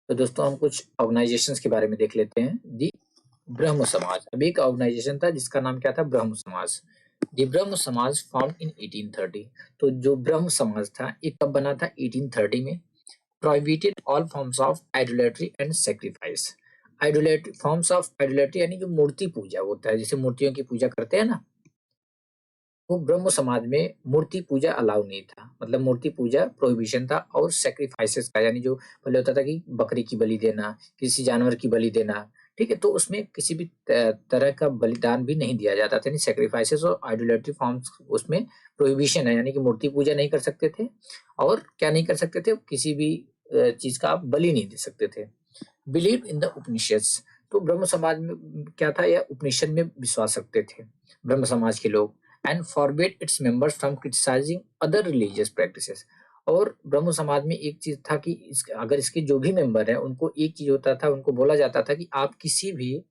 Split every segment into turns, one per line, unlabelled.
तो दोस्तों हम कुछ ऑर्गेनाइजेशंस के बारे में देख लेते हैं। दी ब्रह्म समाज, अभी एक ऑर्गेनाइजेशन था जिसका नाम क्या था, ब्रह्म समाज। दी ब्रह्म समाज फॉर्म इन 1830। तो जो ब्रह्म समाज था ये कब बना था, 1830 में। Prohibited all forms of idolatry and sacrifice. Idolatry, forms of idolatry यानी जो मूर्ति पूजा होता है, जैसे मूर्तियों की पूजा करते हैं ना, वो ब्रह्म समाज में मूर्ति पूजा अलाउ नहीं था, मतलब मूर्ति पूजा प्रोहिबिशन था। और सेक्रीफाइसेस का, यानी जो पहले होता था कि बकरी की बलि देना, किसी जानवर की बलि देना, ठीक है, तो उसमें किसी भी तरह का बलिदान भी नहीं दिया जाता था। यानी सेक्रीफाइसेस और आइडोलेट्री फॉर्म्स उसमें प्रोहिबिशन है, यानी कि मूर्ति पूजा नहीं कर सकते थे। और क्या नहीं कर सकते थे, किसी भी चीज का आप बलि नहीं दे सकते थे। Believe in the Upanishads. तो ब्रह्म समाज में क्या था, या उपनिषद में विश्वास रखते थे ब्रह्म समाज के लोग। And forbid its members from criticising other religious practices. और ब्रह्म समाज में एक चीज था कि अगर इसके जो भी मेंबर है उनको एक चीज होता था, उनको बोला जाता था कि आप किसी भी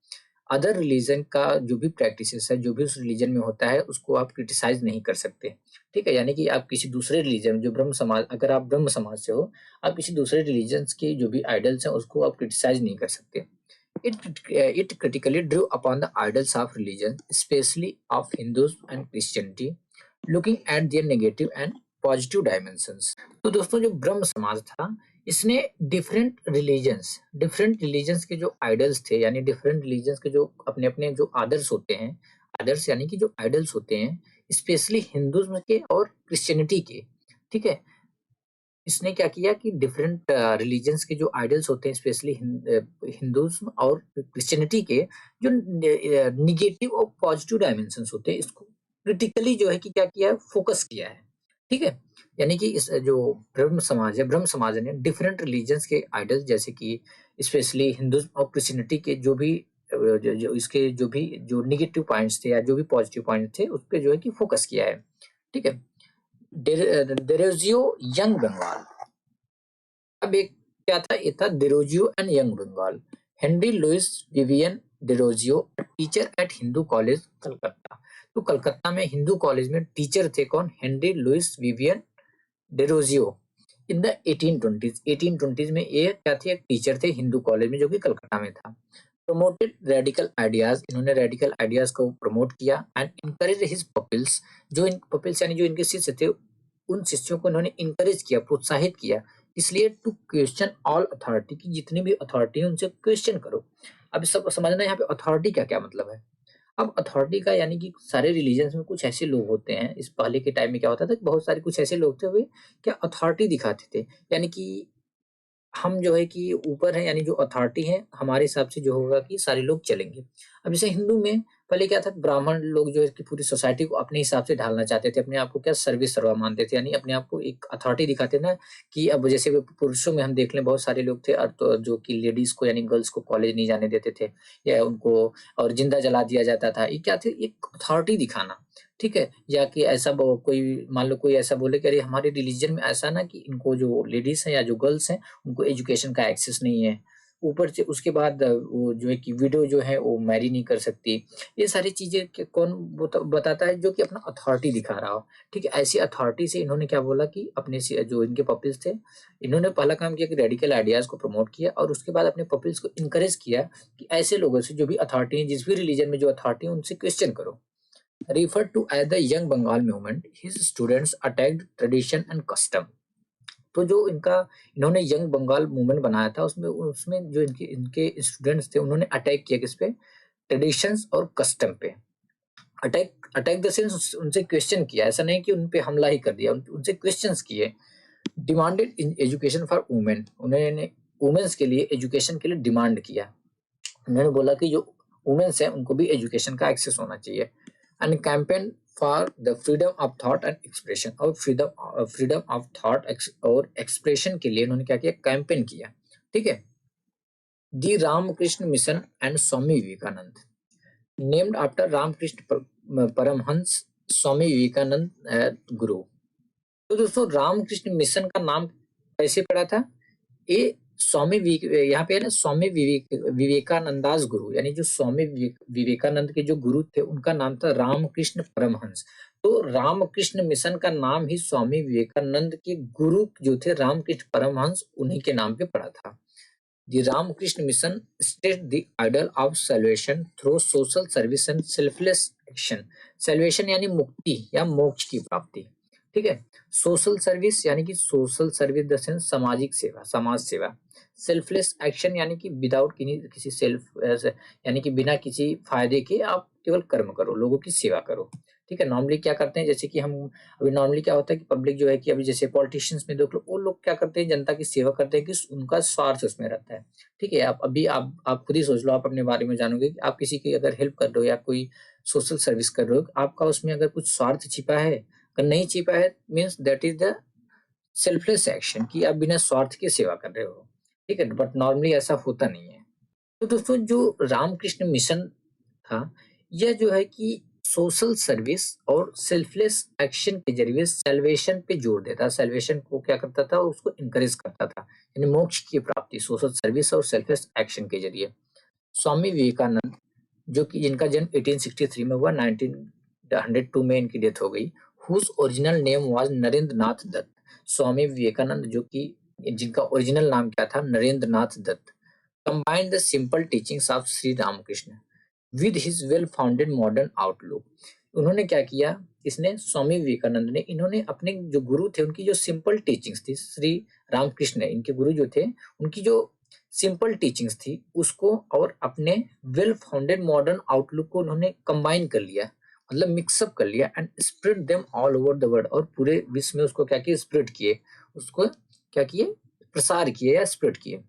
अदर रिलीजन का जो भी प्रैक्टिसेस है, जो भी उस रिलीजन में होता है, उसको आप क्रिटिसाइज नहीं कर सकते। ठीक है, यानी कि आप किसी दूसरे रिलीजन, जो ब्रह्म समाज, अगर आप ब्रह्म समाज से हो, आप किसी दूसरे रिलीजन के जो भी आइडल्स हैं उसको आप क्रिटिसाइज नहीं कर सकते। It critically drew upon the idols of religion, especially of Hindus and Christianity, looking at their negative and positive dimensions. तो दोस्तों जो ब्रह्म समाज था, इसने डिफरेंट रिलीजन्स के जो आइडल्स थे, यानी डिफरेंट रिलीजन्स के जो अपने अपने जो आदर्श होते हैं, आदर्श यानी कि जो आइडल्स होते हैं, स्पेशली हिंदुज्म के और क्रिश्चियनिटी के, ठीक है, इसने क्या किया कि डिफरेंट रिलीजन्स के जो आइडल्स होते हैं, स्पेशली हिंदुज्म और क्रिश्चियनिटी के, जो निगेटिव और पॉजिटिव डायमेंशंस होते हैं, इसको क्रिटिकली जो है कि क्या किया है, फोकस किया है। ठीक है, यानी कि इस जो ब्रह्म समाज ने डिफरेंट रिलीजन्स के आइडल्स, जैसे कि स्पेशली हिंदुज्म और क्रिश्चियनिटी के जो भी इसके जो भी जो निगेटिव पॉइंट्स थे या जो भी पॉजिटिव पॉइंट थे, उस पर जो है कि फोकस किया है। ठीक है, डेरोजियो यंग बंगाल। अब एक क्या था, ये था Derozio and young Bengal. Henry Louis Vivian Derozio, teacher at Hindu College Calcutta. तो कलकत्ता में हिंदू कॉलेज में टीचर थे कौन, Henry Louis Vivian Derozio. In the 1820 में ये क्या थे, एक टीचर थे हिंदू कॉलेज में जो कि कलकत्ता में था। प्रमोटेड रेडिकल आइडियाज, इन्होंने रेडिकल आइडियाज को प्रमोट किया। एंड इनकरेज हिज पपिल्स, जो इन पपिल्स यानी जो इनके शिष्य थे, उन शिष्यों को इन्होंने इनकरेज किया, प्रोत्साहित किया, इसलिए टू क्वेश्चन ऑल अथॉरिटी, की जितनी भी अथॉरिटी है उनसे क्वेश्चन करो। अब सब समझना यहाँ पे अथॉरिटी का क्या मतलब है। अब अथॉरिटी का यानी कि सारे रिलीजन्स में कुछ ऐसे लोग होते हैं, इस पहले के टाइम में क्या होता था कि बहुत सारे कुछ ऐसे लोग थे, वे क्या अथॉरिटी दिखाते थे, यानी कि हम जो है कि ऊपर है, यानी जो अथॉरिटी है हमारे हिसाब से जो होगा कि सारे लोग चलेंगे। अब जैसे हिंदू में पहले क्या था, ब्राह्मण लोग जो है कि पूरी सोसाइटी को अपने हिसाब से ढालना चाहते थे, अपने आप को क्या सर्विस सर्वा मानते थे, यानी अपने आप को एक अथॉरिटी दिखाते ना, कि अब जैसे पुरुषों में हम देख लें, बहुत सारे लोग थे और तो जो कि लेडीज को यानी गर्ल्स को कॉलेज नहीं जाने देते थे, या उनको और जिंदा जला दिया जाता था। ये क्या थे, एक अथॉरिटी दिखाना। ठीक है, या कि ऐसा कोई मान लो कोई ऐसा बोले कि अरे हमारे रिलीजन में ऐसा ना कि इनको जो लेडीज हैं या जो गर्ल्स हैं उनको एजुकेशन का एक्सेस नहीं है, ऊपर से उसके बाद वो जो है कि विडो जो है वो मैरी नहीं कर सकती। ये सारी चीजें कौन बताता है, जो कि अपना अथॉरिटी दिखा रहा हो। ठीक है, ऐसी अथॉरिटी से इन्होंने क्या बोला कि अपने जो इनके पपिल्स थे, इन्होंने पहला काम किया कि रेडिकल आइडियाज को प्रमोट किया, और उसके बाद अपने पपिल्स को इनकरेज किया कि ऐसे लोगों से, जो भी अथॉरिटी है, जिस भी रिलीजन में जो अथॉरिटी है, उनसे क्वेश्चन करो। Referred to as the Young Bengal movement, his students attacked tradition and custom। तो जो इनका इन्होंने यंग बंगाल मूवमेंट बनाया था, उसमें उसमें जो इनके इनके स्टूडेंट्स थे, उन्होंने अटैक किया किस पे, ट्रेडिशंस और कस्टम पे। अटैक अटैक द सेंस उनसे क्वेश्चन किया, ऐसा नहीं कि उन पे हमला ही कर दिया, उनसे क्वेश्चंस किए। Demanded in education for women, उन्होंने वुमेन्स के लिए एजुकेशन के लिए डिमांड किया। उन्होंने बोला कि जो वुमेन्स हैं उनको भी एजुकेशन का एक्सेस होना चाहिए। And campaign for the freedom of thought and expression, और फ्रीडम ऑफ थॉट और एक्सप्रेशन के लिए उन्होंने क्या किया, कैंपेन किया। ठीक है, the Ramakrishna Mission and Swami Vivekananda, named after Ramakrishna Paramhansa Swami Vivekananda guru. तो दोस्तों रामकृष्ण मिशन का नाम कैसे पड़ा था, ये यहाँ पे है ना, स्वामी विवेकानंदास गुरु, यानी जो स्वामी विवेकानंद के जो गुरु थे उनका नाम था रामकृष्ण परमहंस। तो रामकृष्ण मिशन का नाम ही स्वामी विवेकानंद के गुरु जो थे रामकृष्ण परमहंस, उन्हीं के नाम पे पड़ा था। The Ramakrishna mission stated the ideal of salvation through social service and selfless action. Salvation यानी मुक्ति या मोक्ष की प्राप्ति, ठीक है। सोशल सर्विस यानी कि सोशल सर्विस द सेंस सामाजिक सेवा, समाज सेवा। सेल्फलेस एक्शन यानी कि विदाउट किसी सेल्फ यानी कि बिना किसी फायदे के आप केवल कर्म करो, लोगों की सेवा करो, ठीक है। नॉर्मली क्या करते हैं, जैसे कि हम अभी नॉर्मली क्या होता है कि पब्लिक जो है कि अभी जैसे पॉलिटिशियंस में देख लो, वो लोग क्या करते हैं, जनता की सेवा करते हैं कि उनका स्वार्थ उसमें रहता है, ठीक है। आप अभी आप खुद ही सोच लो, आप अपने बारे में जानोगे कि आप किसी की अगर हेल्प कर रहे हो या कोई सोशल सर्विस कर रहे हो, आपका उसमें अगर कुछ स्वार्थ छिपा है, अगर नहीं छिपा है, means that is the selfless action, कि आप बिना स्वार्थ के सेवा कर रहे हो, ठीक है। बट नॉर्मली ऐसा होता नहीं है। तो दोस्तों जो रामकृष्ण मिशन था, यह जो है कि सोशल सर्विस और सेल्फलेस एक्शन के जरिए सेल्वेशन पे जोर देता, सेल्वेशन को क्या करता था, उसको इनकरेज करता था, यानी मोक्ष की प्राप्ति सोशल सर्विस और सेल्फलेस एक्शन के जरिए। स्वामी विवेकानंद, जो कि जिनका जन्म 1863 में हुआ, 1902 में इनकी डेथ हो गई, whose original name was Narendra Nath Datta. Swami Vivekananda जो कि जिनका ओरिजिनल नाम क्या था, Narendra Nath Dutt, combined the simple teachings of Sri Ramakrishna with his well-founded modern outlook। उन्होंने क्या किया, इसने स्वामी विवेकानंद ने, इन्होंने अपने जो गुरु थे उनकी जो सिंपल टीचिंग्स थी, श्री रामकृष्ण इनके गुरु जो थे, उनकी जो सिंपल टीचिंग्स थी उसको और अपने वेल फाउंडेड मॉडर्न आउटलुक को उन्होंने कंबाइन कर लिया, मतलब मिक्सअप कर लिया, and spread them all over the world, और पूरे विश्व में उसको क्या किए, स्प्रेड किए, उसको क्या किए, प्रसार किए या स्प्रेड किए।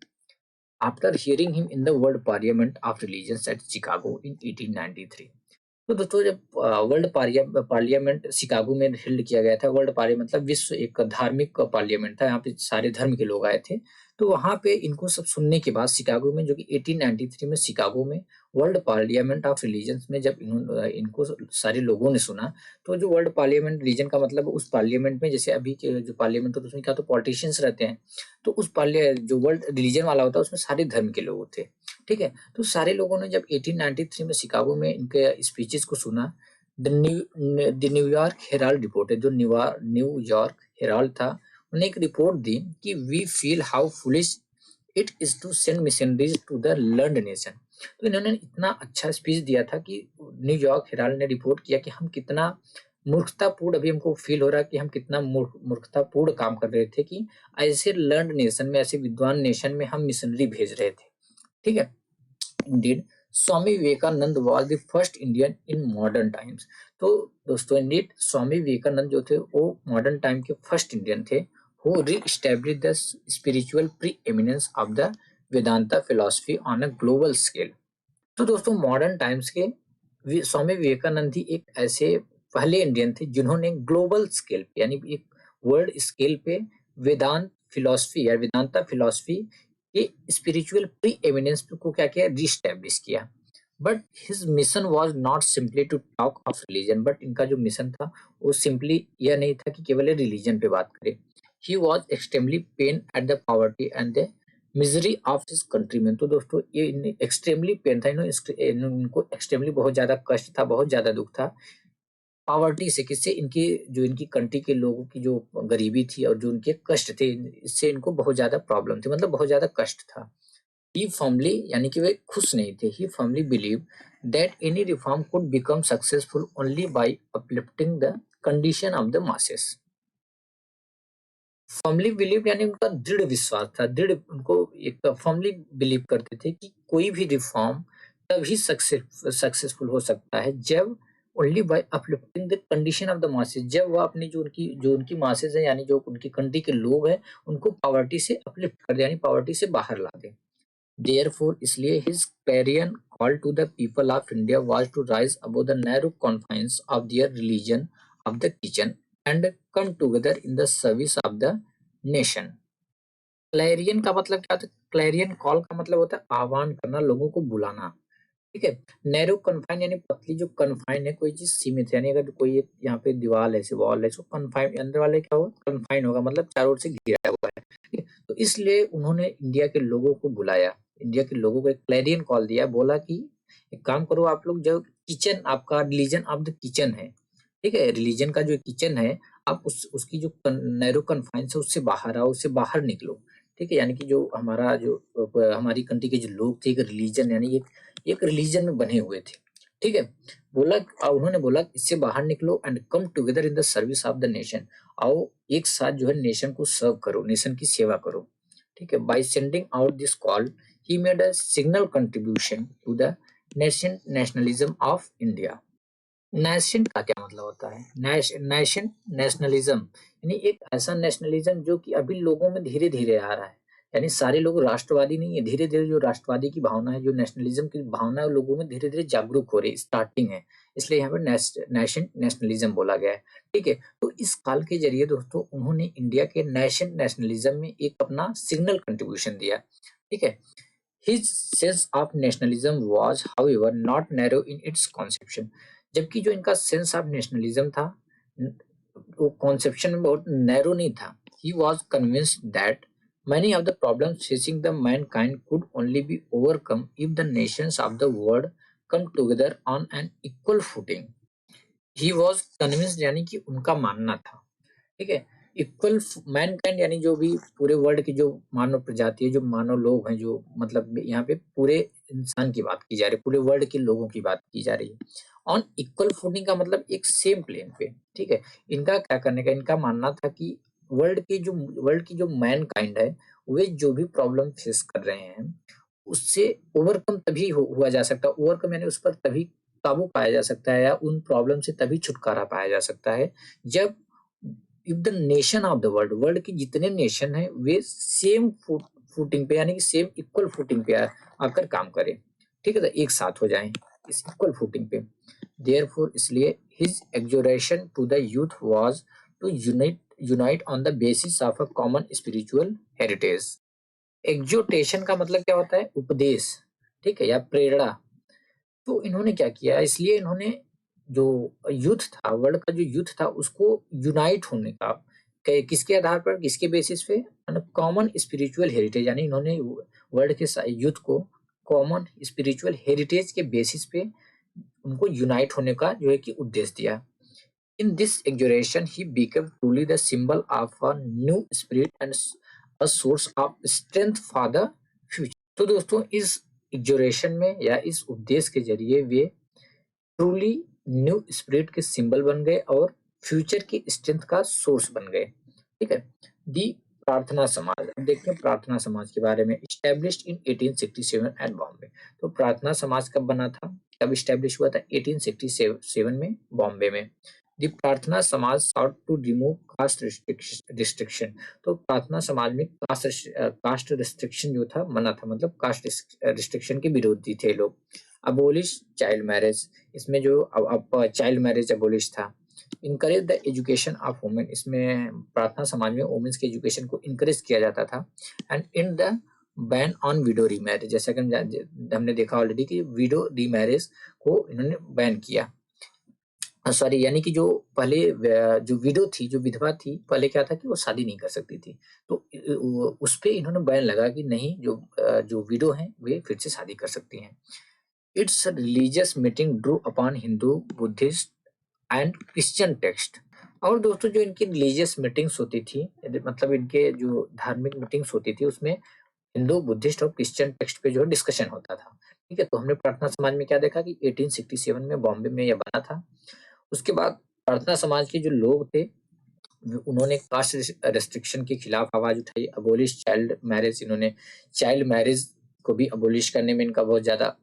After hearing him in the World Parliament of Religions at Chicago in 1893। तो दोस्तों जब वर्ल्ड पार्लियामेंट शिकागो में हेल्ड किया गया था, वर्ल्ड पार्लियामेंट मतलब विश्व एक धार्मिक पार्लियामेंट था, यहाँ पे सारे धर्म के लोग आए थे। तो वहाँ पे इनको सब सुनने के बाद शिकागो में, जो कि 1893 में शिकागो में वर्ल्ड पार्लियामेंट ऑफ रिलीजन्स में जब इनको सारे लोगों ने सुना, तो जो वर्ल्ड पार्लियामेंट रीजन का मतलब उस पार्लियामेंट में, जैसे अभी के जो पार्लियामेंट होता है उसमें क्या तो पॉलिटिशियंस रहते हैं, तो उस जो वर्ल्ड रिलीजन वाला होता है उसमें सारे धर्म के लोग थे, ठीक है। तो सारे लोगों ने जब 1893 में शिकागो में इनके स्पीचेस को सुना, द न्यूयॉर्क हेराल्ड रिपोर्ट है, जो न्यूयॉर्क हेराल्ड था, उन्होंने एक रिपोर्ट दी कि we feel how foolish it is to send missionaries to the learned nation. तो इन्होंने इतना अच्छा स्पीच दिया था कि न्यूयॉर्क हेराल्ड ने रिपोर्ट किया कि हम कितना मूर्खतापूर्ण, अभी हमको फील हो रहा है कि हम कितना मूर्खतापूर्ण काम कर रहे थे कि ऐसे लर्नड नेशन में, ऐसे विद्वान नेशन में हम मिशनरी भेज रहे थे, ठीक है। Indeed Swami Vivekananda was the first Indian in modern times. तो दोस्तों इंडीड स्वामी विवेकानंद जो थे वो मॉडर्न टाइम के फर्स्ट इंडियन थे who reestablished the spiritual preeminence of the Vedanta philosophy on a global scale. तो दोस्तों मॉडर्न टाइम्स के स्वामी विवेकानंद ही एक ऐसे पहले इंडियन थे जिन्होंने ग्लोबल स्केल पे, यानी एक वर्ल्ड स्केल पे वेदांत फिलॉसफी या वेदांता फिलॉसफी के स्पिरिचुअल प्री एमिनेंस को क्या किया, रीस्टैब्लिश किया। But his mission was not simply to talk of religion, but इनका जो मिशन था वो सिंपली यह नहीं था कि केवल रिलीजन पे बात करें। He was extremely pen at the poverty and the misery of his countryman. तो दोस्तों ये एक्सट्रीमली पेन था, इनको एक्सट्रीमली बहुत ज्यादा कष्ट था, बहुत ज्यादा दुख था पॉवर्टी से, किससे, इनकी जो इनकी कंट्री के लोगों की जो गरीबी थी और जो उनके कष्ट थे, इससे इनको बहुत ज्यादा प्रॉब्लम थी, मतलब बहुत ज्यादा कष्ट था। ही फर्मली, यानी कि वे खुश नहीं थे, he firmly believe that any reform could become successful only by uplifting the condition of the masses. Firmly believe यानी उनका दृढ़ विश्वास था, दृढ़, उनको एक फर्मली बिलीव करते थे कि कोई भी रिफॉर्म तभी सक्सेसफुल हो सकता है जब only by uplifting the condition of the masses, जब वह अपनी जो उनकी मासेस है, यानी जो उनकी कंट्री के लोग हैं, उनको पॉवर्टी से अपलिफ्ट कर दे, यानी पॉवर्टी से बाहर ला दे। देयरफॉर इसलिए his clarion call to the people of India was to rise above the narrow confines of their religion of the kitchen and come together in the service of the nation. Clarion का मतलब क्या होता है, Clarion call का मतलब होता है आह्वान करना, लोगों को बुलाना, ठीक है। नैरो कन्फाइन यानी पतली, जो कन्फाइन है कोई चीज सीमित है, यानी अगर कोई एक यहाँ पे दीवार है, वॉल है, कन्फाइन, अंदर वाले क्या होगा, कन्फाइन होगा, मतलब चारों ओर से घिरा हुआ है, ठीक है? तो इसलिए उन्होंने इंडिया के लोगों को बुलाया, इंडिया के लोगों को एक क्लैरियन कॉल दिया, बोला कि एक काम करो आप लोग, जो किचन आपका रिलीजन ऑफ द किचन है, ठीक है, रिलीजन का जो किचन है, आप उसकी जो नैरो कन्फाइंस है उससे बाहर आओ, उससे बाहर निकलो, ठीक है, यानी कि जो हमारा जो हमारी कंट्री के जो लोग थे, एक रिलीजन यानी एक रिलीजन में बने हुए थे। ठीक है, उन्होंने बोला इससे बाहर निकलो and come together in the service of the nation. आओ एक साथ जो है नेशन को सर्व करो, नेशन की सेवा करो। ठीक है, by sending out this call he made a signal contribution to the nationalism of India. Nation का क्या मतलब होता है? नेशन नेशनलिज्म यानी एक ऐसा नेशनलिज्म जो कि अभी लोगों में धीरे धीरे आ रहा है। यानी सारे लोग राष्ट्रवादी नहीं है, धीरे धीरे जो राष्ट्रवादी की भावना है, जो नेशनलिज्म की भावना है, लोगों में धीरे धीरे जागरूक हो रही है, स्टार्टिंग है। इसलिए यहाँ पे नेशन नेशनलिज्म बोला गया है। ठीक है, तो इस काल के जरिए दोस्तों उन्होंने इंडिया के नेशन नेशनलिज्म में एक अपना सिग्नल कंट्रीब्यूशन दिया। ठीक है, His sense of nationalism was, however, not narrow in its conception. जबकि जो इनका सेंस ऑफ नेशनलिज्म था वो कॉन्सेप्शन में बहुत नैरो नहीं था। He was convinced that many of the problems facing the mankind could only be overcome if the nations of the world come together on an equal footing. He was convinced यानी कि उनका मानना था। ठीक है, equal Mankind यानी जो भी पूरे वर्ल्ड की जो मानव प्रजाति है, जो मानव लोग हैं, जो मतलब यहाँ पे पूरे इंसान की बात की जा रही है, पूरे वर्ल्ड के लोगों की बात की जा रही है। ऑन इक्वल फुटिंग का मतलब एक सेम प्लेन पे। ठीक है, इनका क्या करने का, इनका मानना था कि वर्ल्ड की जो मैनकाइंड है, वे जो भी प्रॉब्लम फेस कर रहे हैं उससे ओवरकम तभी हुआ जा सकता है। ओवरकम यानी उस पर तभी काबू पाया जा सकता है या उन प्रॉब्लम से तभी छुटकारा पाया जा सकता है जब if the nation of the world के जितने नेशन हैं वे सेम फुटिंग पे यानी कि सेम इक्वल फुटिंग पे आकर काम करें। ठीक है, तो एक साथ हो जाएं इस इक्वल फुटिंग पे। देयरफॉर इसलिए his exhortation to the youth was to unite on the basis of a common spiritual heritage. Exhortation का मतलब क्या होता है? उपदेश। ठीक है, या प्रेरणा। तो इन्होंने क्या किया, इसलिए इन्होंने जो यूथ था, वर्ल्ड का जो यूथ था उसको यूनाइट होने का किसके आधार पर, किसके बेसिस पे? कॉमन स्पिरिचुअल हेरिटेज, यानी इन्होंने वर्ल्ड के यूथ को कॉमन स्पिरिचुअल हेरिटेज के बेसिस पे उनको यूनाइट होने का जो है कि उद्देश्य दिया। In this exhortation he became truly the symbol of a new spirit and a source of strength for the future. तो दोस्तों इस एक्सोरेशन में या इस उपदेश के जरिए वे ट्रूली न्यू स्पिरिट के सिंबल बन गए और फ्यूचर की स्ट्रेंथ का सोर्स बन गए। ठीक है, दी प्रार्थना समाज। अब देखते हैं प्रार्थना समाज के बारे में। Established in 1867 at Bombay. तो प्रार्थना समाज कब बना था, कब एस्टेब्लिश हुआ था? 1867 में बॉम्बे में। दी Prarthana Samaj sought to remove caste restriction. तो प्रार्थना समाज में कास्ट रिस्ट्रिक्शन जो था मना था, मतलब कास्ट रिस्ट्रिक्शन के विरोधी थे लोग। अबोलिश चाइल्ड मैरिज, इसमें जो अब चाइल्ड मैरिज अबोलिश था। Encourage the education of women, इसमें प्रार्थना समाज में वुमेन्स के एजुकेशन को इनकरेज किया जाता था। And in the ban on window remarriage, जैसा कि हमने देखा ऑलरेडी कि विडो रीमैरिज को इन्होंने बैन किया। सॉरी, यानी कि जो पहले जो विडो थी, जो विधवा थी, पहले क्या था कि वो शादी नहीं कर सकती थी, तो उस पे इन्होंने बैन लगा कि नहीं, जो विडो हैं वे फिर से शादी कर सकती हैं। It's religious meeting Drew upon Hindu, Buddhist and Christian text. और दोस्तों जो इनकी रिलीजियस मीटिंग्स होती थी, मतलब इनके जो धार्मिक मीटिंग्स होती थी, उसमें हिंदू, बुद्धिस्ट और क्रिश्चियन टेक्स्ट पे जो है डिस्कशन होता था। ठीक है, तो हमने प्रार्थना समाज में क्या देखा कि 1867 में बॉम्बे में यह बना था। उसके बाद प्रार्थना समाज के जो लोग थे उन्होंने कास्ट रेस्ट्रिक्शन के खिलाफ आवाज उठाई। अबोलिश चाइल्ड मैरिज, इन्होंने चाइल्ड मैरिज को भी अबोलिश करने में इनका बहुत ज्यादा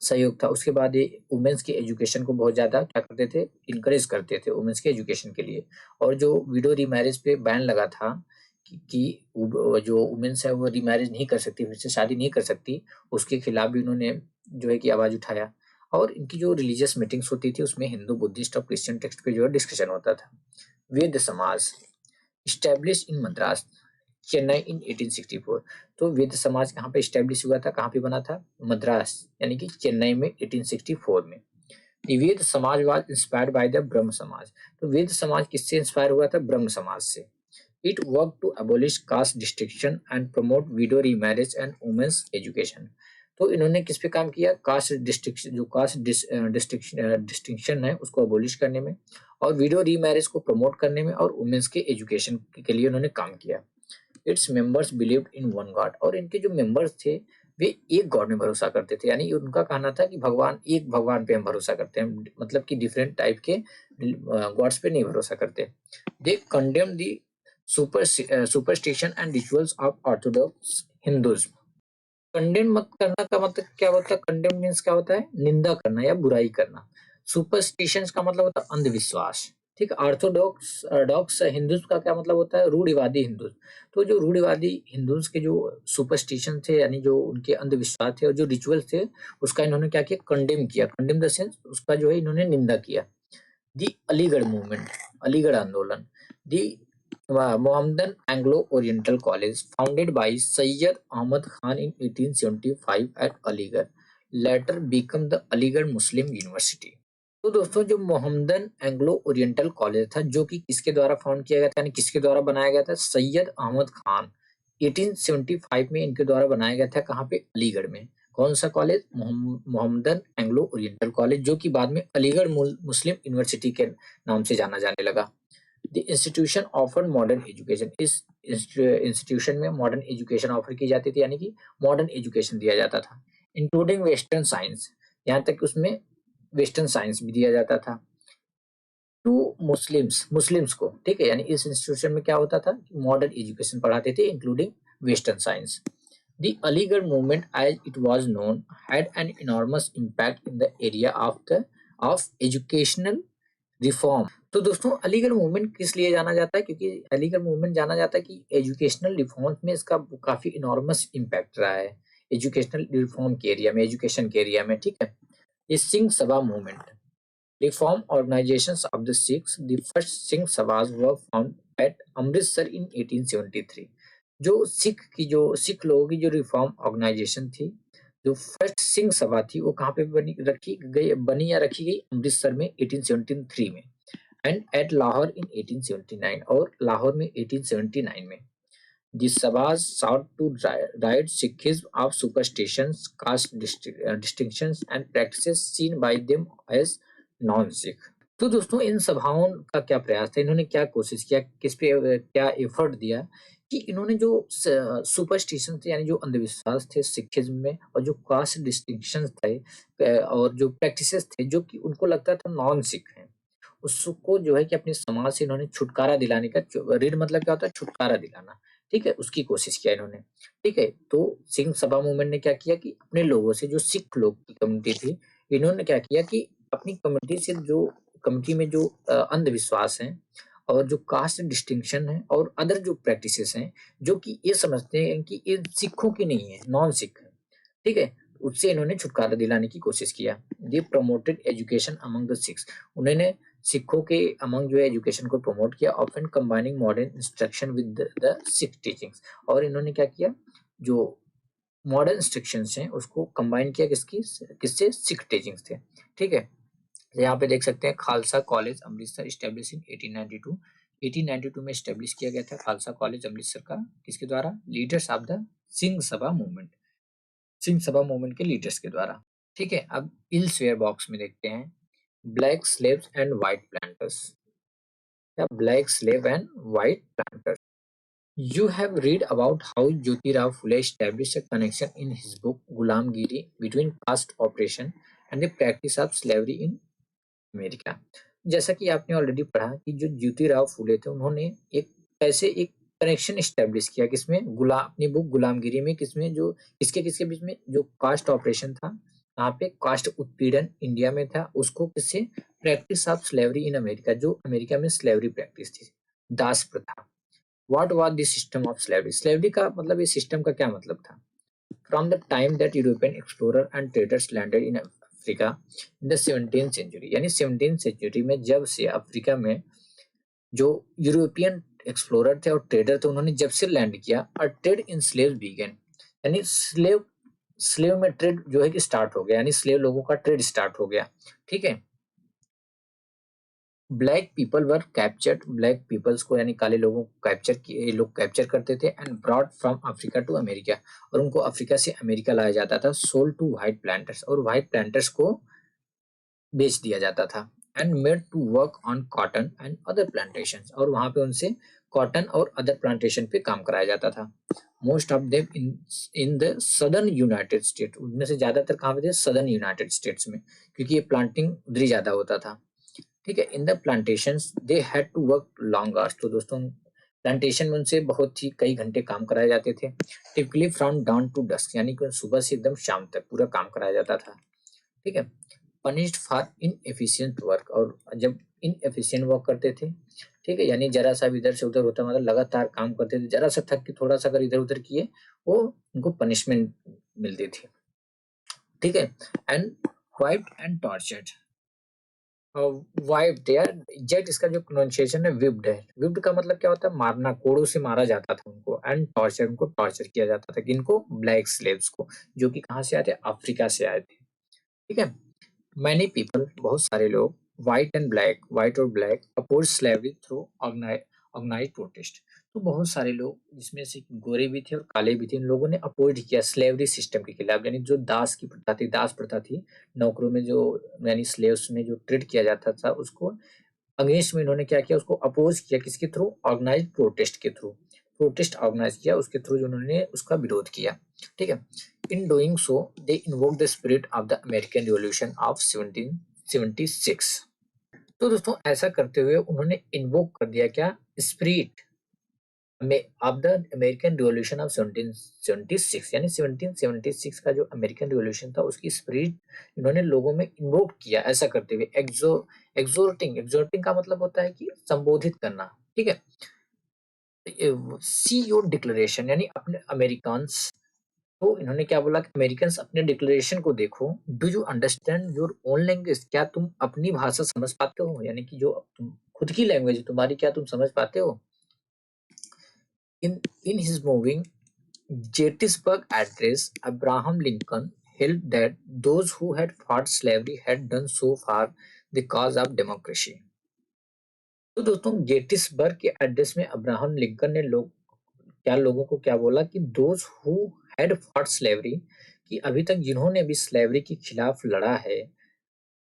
सहयोग था। उसके बाद ये वुमेन्स के एजुकेशन को बहुत ज्यादा क्या करते थे, इनकरेज करते थे वुमेन्स के एजुकेशन के लिए। और जो विडो रीमैरिज पे बैन लगा था कि जो वुमेन्स है वो रीमैरिज नहीं कर सकती, फिर से शादी नहीं कर सकती, उसके खिलाफ भी उन्होंने जो है कि आवाज उठाया। और इनकी जो रिलीजियस मीटिंग्स होती थी उसमें हिंदू, बुद्धिस्ट और क्रिश्चियन टेक्स्ट पे जो है डिस्कशन होता था। वेद समाज स्टैब्लिश इन मद्रास, चेन्नई इन 1864। तो वेद समाज कहाँ पे स्टैब्लिश हुआ था, कहाँ पे बना था? मद्रास यानी कि चेन्नई में 1864 में। वेद समाज वाज इंस्पायर्ड बाय द ब्रह्म समाज। तो वेद समाज किससे इंस्पायर हुआ था? ब्रह्म समाज से। It work to abolish caste distinction and promote widow remarriage and women's education. तो इन्होंने किस पे काम किया? कास्ट डिस्ट्रिक्शन, जो कास्ट डिस्टिंक्शन है उसको अबोलिश करने में, और विडो रीमैरिज को प्रमोट करने में, और वुमेन्स के एजुकेशन के लिए उन्होंने काम किया। Its members believed in one God, और इनके जो मेंबर्स थे वे एक गॉड में भरोसा करते थे, यानी उनका कहना था कि भगवान, एक भगवान पे हम भरोसा करते हैं, मतलब कि डिफरेंट टाइप के गॉड्स पे नहीं भरोसा करते। They condemn the superstition and rituals of orthodox Hinduism. Condemn मत करना का मतलब क्या होता है? कंडेम मीन्स क्या होता है? निंदा करना या बुराई करना। सुपरस्टिशंस का मतलब होता है अंधविश्वास, ठीक है। ऑर्थोडॉक्स डॉक्स हिंदुज का क्या मतलब होता है? रूढ़िवादी हिंदू। तो जो रूढ़िवादी हिंदुज के जो सुपरस्टिशन थे, यानी जो उनके अंधविश्वास थे और जो रिचुअल्स थे, उसका इन्होंने क्या किया? कंडेम किया। कंडेम द सेंस उसका जो है इन्होंने निंदा किया। दी अलीगढ़ मूवमेंट, अलीगढ़ आंदोलन। दी Mohammedan Anglo-Oriental College, founded by Sayyid Ahmad Khan in 1875 at Aligarh, later became the Aligarh Muslim University। तो दोस्तों जो मोहम्मदन एंग्लो ओरिएंटल कॉलेज था, जो कि किसके द्वारा फाउंड किया गया था, यानी किसके द्वारा बनाया गया था? सैयद अहमद खान, 1875 में इनके द्वारा बनाया गया था। कहाँ पे? अलीगढ़ में। कौन सा college? Mohammedan Anglo oriental college, जो कि बाद में अलीगढ़ मुस्लिम यूनिवर्सिटी के नाम से जाना जाने लगा। The institution offer modern education, इस इंस्टीट्यूशन में मॉडर्न एजुकेशन ऑफर की जाती थी, यानी कि मॉडर्न एजुकेशन दिया जाता था, इंक्लूडिंग वेस्टर्न साइंस, यहाँ तक कि उसमें वेस्टर्न साइंस भी दिया जाता था टू मुस्लिम्स को, ठीक है। यानी इस इंस्टीट्यूशन में क्या होता था? मॉडर्न एजुकेशन पढ़ाते थे, including western science. The Aligarh movement, as it was known, had an enormous impact in the area of educational reform. तो दोस्तों अलीगढ़ मूवमेंट किस लिए जाना जाता है? क्योंकि अलीगढ़ मूवमेंट जाना जाता है कि एजुकेशनल रिफॉर्म में इसका काफी इनॉर्मस इम्पैक्ट रहा है, एजुकेशनल रिफॉर्म के एरिया में, एजुकेशन के एरिया में, ठीक है। ये Singh Sabha movement, reform organisations of the Sikhs, the first Singh Sabhas were found at Amritsar in 1873। जो सिख लोगों की जो रिफॉर्म ऑर्गेनाइजेशन थी, जो फर्स्ट सिंह सभा थी, वो कहाँ पे बनी या रखी गई? अमृतसर में 1873 में, एंड एट लाहौर इन 1879, और लाहौर में 1879 में। These sabhas sought to right Sikhism of superstitions, caste distinctions, and practices seen by them as non-Sikh। तो दोस्तों इन सभाओं का क्या प्रयास था? इन्होंने क्या कोशिश किया? किस पे क्या एफर्ट दिया कि इन्होंने जो सुपरस्टिशन थे, यानी जो अंधविश्वास थे सिखिज्म में, और जो कास्ट डिस्टिंक्शन थे और जो प्रैक्टिसेस थे जो कि उनको लगता था नॉन सिख हैं, उसको जो है कि अपने समाज से इन्होंने छुटकारा दिलाने का, ऋण मतलब क्या होता है? छुटकारा दिलाना, ठीक है, उसकी कोशिश किया इन्होंने, ठीक है। तो सिंह सभा मूवमेंट ने क्या किया कि अपने लोगों से, जो सिख लोग की कम्युनिटी थी, इन्होंने क्या किया कि अपनी कम्युनिटी से, जो कम्युनिटी में जो अंधविश्वास हैं और जो कास्ट डिस्टिंक्शन है और अदर जो प्रैक्टिसेस हैं, जो कि ये समझते हैं कि ये सिखों की नहीं है, नॉन सिख है, ठीक है, उससे इन्होंने छुटकारा दिलाने की कोशिश किया। They promoted education among the Sikhs, उन्होंने सिखों के अमंग जो है एजुकेशन को प्रमोट किया, often combining modern instruction with the Sikh teachings. और इन्होंने क्या किया? जो मॉडर्न इंस्ट्रक्शंस हैं उसको कंबाइन किया, किससे? सिख टीचिंग्स थे, ठीक है। यहाँ पे देख सकते हैं Khalsa college Amritsar establish in 1892, 1892 में स्टैब्लिश किया गया था खालसा कॉलेज अमृतसर का, किसके द्वारा? Leaders of the Singh Sabha movement, Singh Sabha movement के लीडर्स के द्वारा, ठीक है। अब इल्सवेयर बॉक्स में देखते हैं, black slaves and white planters, या black slave and white planters. You have read about how Jyotirao Phule established a connection in his book Gulamgiri between caste oppression and the practice of slavery in America। जैसा कि आपने already पढ़ा कि जो ज्योतिराव फूले थे, उन्होंने एक कनेक्शन एस्टेब्लिश किया, किसमें? अपनी बुक गुलामगिरी में, किसमें? जो किसके किसके बीच में? जो कास्ट ऑपरेशन था, यहाँ पे कास्ट उत्पीड़न इंडिया में था, उसको किससे? Practice of slavery in America, जो अमेरिका में स्लेवरी प्रैक्टिस थी, दास प्रथा। What was this system of slavery? Slavery का मतलब, इस सिस्टम का क्या मतलब था? From the time that European explorer and traders landed in Africa in the 17th century, यानी 17th सेंचुरी में जब से अफ्रीका में जो यूरोपियन एक्सप्लोरर थे और ट्रेडर थे, उन्होंने जब से लैंड किया, और ट्रेड इन स्लेव बिगेन, यानी स्लेव में ट्रेड जो है कि स्टार्ट हो गया, यानी स्लेव लोगों का ट्रेड स्टार्ट हो गया, ठीक है। Black people were captured, black peoples को यानी काले लोगों को कैप्चर किए, लोग कैप्चर करते थे, and brought from Africa to America, और उनको अफ्रीका से अमेरिका लाया जाता था, सोल्ड टू व्हाइट प्लांटर्स, और व्हाइट प्लांटर्स को बेच दिया जाता था, and made to work on cotton and other plantation, और वहां पे उनसे कॉटन और अदर प्लांटेशन पे काम कराया जाता था। Most of them in the southern United state, उनमें से ज्यादातर कहाँ पे थे? सदर्न यूनाइटेड स्टेट्स में, क्योंकि ये प्लांटिंग उधर ही ज्यादा होता था। ठीक है, in the plantations they had to work long hours, तो दोस्तों प्लांटेशन में उनसे बहुत ही कई घंटे काम कराए जाते थे। Typically from dawn to dusk, यानी कि सुबह से एकदम शाम तक पूरा काम कराया जाता था। ठीक है, पनिश्ड फॉर इनएफिशिएंट वर्क, और जब इनएफिशिएंट वर्क करते थे, ठीक है, यानी जरा सा भी इधर से उधर होता, मतलब लगातार काम करते थे, जरा सा थक के थोड़ा सा अगर इधर उधर किए, वो उनको पनिशमेंट मिलती थी। ठीक है, and wiped and tortured, wiped यार, जेट इसका जो प्रोनाउंसिएशन है विप्ड है। विप्ड का मतलब क्या होता है? मारना, कोड़ों से मारा जाता था उनको, एंड टॉर्चर, उनको टॉर्चर किया जाता था। किनको? ब्लैक स्लेव्स को, जो कि कहाँ से आए थे? अफ्रीका से आए थे। ठीक है, मैनी पीपल, बहुत सारे लोग, व्हाइट एंड ब्लैक, व्हाइट और black, oppose slavery through organise protest, तो बहुत सारे लोग जिसमें से गोरे भी थे और काले भी थे, इन लोगों ने अपोज किया स्लेवरी सिस्टम के खिलाफ, यानी जो दास की प्रथा थी, दास प्रथा थी, नौकरों में जो, यानी स्लेव्स में जो ट्रीट किया जाता था, उसको अगेंस्ट में इन्होंने क्या किया? उसको अपोज किया, किसके थ्रू? ऑर्गेनाइज प्रोटेस्ट के थ्रू, प्रोटेस्ट ऑर्गेनाइज किया, उसके थ्रू जो उन्होंने उसका विरोध किया। ठीक है, in doing so they invoked the spirit of the American Revolution of 1776। तो दोस्तों ऐसा करते हुए उन्होंने इन्वोक कर दिया क्या? स्पिरिट में of the American revolution of 1776, यानी 1776 का जो अमेरिकन रिवॉल्यूशन था उसकी स्पिरिट इन्होंने लोगों में इन्वोक किया। ऐसा करते हुए एग्जोर्टिंग का मतलब होता है कि संबोधित करना। ठीक है, सी योर डिक्लेरेशन, यानी अपने अमेरिकन्स, तो इन्होंने क्या बोला कि अमेरिकन्स अपने डिक्लेरेशन को देखो। Do you understand your own language, क्या तुम अपनी भाषा समझ पाते हो? यानी कि जो तुम खुद की लैंग्वेज है तुम्हारी, क्या तुम समझ पाते हो? In his moving Gettysburg address, Abraham Lincoln held that those who had fought slavery had done so for the cause of democracy। तो दोस्तों गेटिसबर्ग के एड्रेस में अब्राहम लिंकन ने लोगों को क्या बोला कि those who had fought slavery, कि अभी तक जिन्होंने भी स्लेवरी के खिलाफ लड़ा है,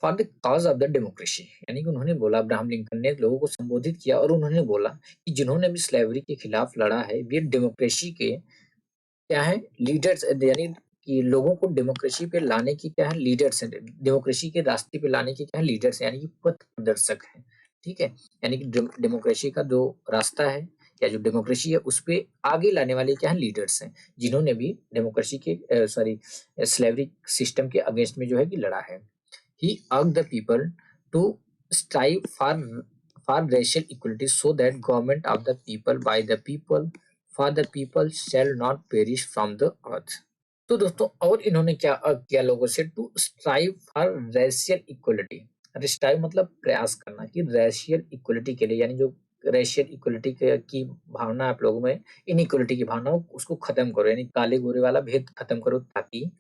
for the cause of the democracy, यानी कि उन्होंने बोला, अब्राहम लिंकन ने लोगों को संबोधित किया और उन्होंने बोला कि जिन्होंने भी स्लेवरी के खिलाफ लड़ा है, वे डेमोक्रेसी के क्या है? लीडर्स, यानी कि लोगों को डेमोक्रेसी पे लाने की क्या है? लीडर्स हैं, डेमोक्रेसी के रास्ते पे लाने की क्या है? लीडर्स, यानी कि पथ प्रदर्शक है। ठीक है, यानी कि डेमोक्रेसी का जो रास्ता है या जो डेमोक्रेसी है उस पे आगे लाने वाले क्या है? लीडर्स हैं, जिन्होंने भी डेमोक्रेसी के स्लेवरी सिस्टम के अगेंस्ट में जो है कि लड़ा है। He urged the people to strive for racial equality so that government of the people by the people for the people shall not perish from the earth. तो दोस्तों और इन्होंने क्या किया लोगों से? To strive for racial equality, strive मतलब प्रयास करना, कि रेशियल इक्वलिटी के लिए, यानी जो रेशियल इक्वलिटी की भावना आप लोगों में, इनइक्वलिटी की भावना हो, उसको खत्म करो, यानी काले गोरे वाला भेद खत्म करो, ताकि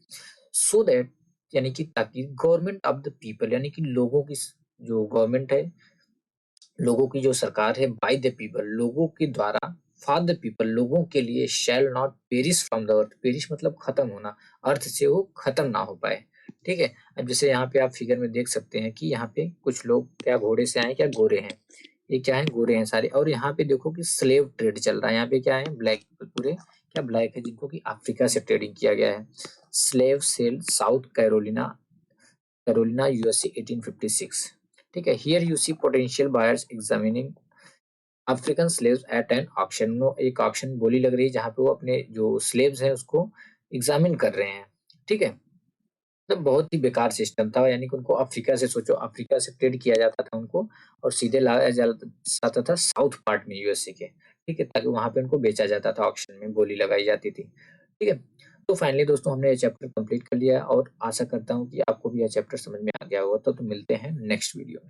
सो दैट, यानी कि ताकि गवर्नमेंट ऑफ द पीपल, यानी कि लोगों की जो गवर्नमेंट है, लोगों की जो सरकार है, बाय द पीपल, लोगों के द्वारा, फॉर द पीपल, लोगों के लिए, shall not perish from the earth, perish मतलब खत्म होना, अर्थ से वो खत्म ना हो पाए। ठीक है, अब जैसे यहाँ पे आप फिगर में देख सकते हैं कि यहाँ पे कुछ लोग क्या घोड़े से आए, क्या गोरे हैं, ये क्या है? गोरे हैं सारे। और यहाँ पे देखो कि स्लेव ट्रेड चल रहा है, यहाँ पे क्या है? ब्लैक, पूरे क्या ब्लैक है, जिनको कि अफ्रीका से ट्रेडिंग किया गया है। Slave sale South Carolina USA 1856। ठीक है, here you see potential buyers examining African slaves at an auction, एक ऑक्शन बोली लग रही है जहाँ पे वो अपने जो स्लेव्स हैं उसको एग्जामिन कर रहे हैं। ठीक है, तो बहुत ही बेकार सिस्टम था, यानी कि उनको अफ्रीका से, सोचो अफ्रीका से ट्रेड किया जाता था उनको, और सीधे लाया जाता था साउथ पार्ट में यूएसए के। ठीक है, ताकि वहां पे उनको बेचा जाता था, ऑक्शन में बोली लगाई जाती थी। ठीक है, तो फाइनली दोस्तों हमने ये चैप्टर कंप्लीट कर लिया और आशा करता हूँ कि आपको भी यह चैप्टर समझ में आ गया होगा। तो मिलते हैं नेक्स्ट वीडियो में।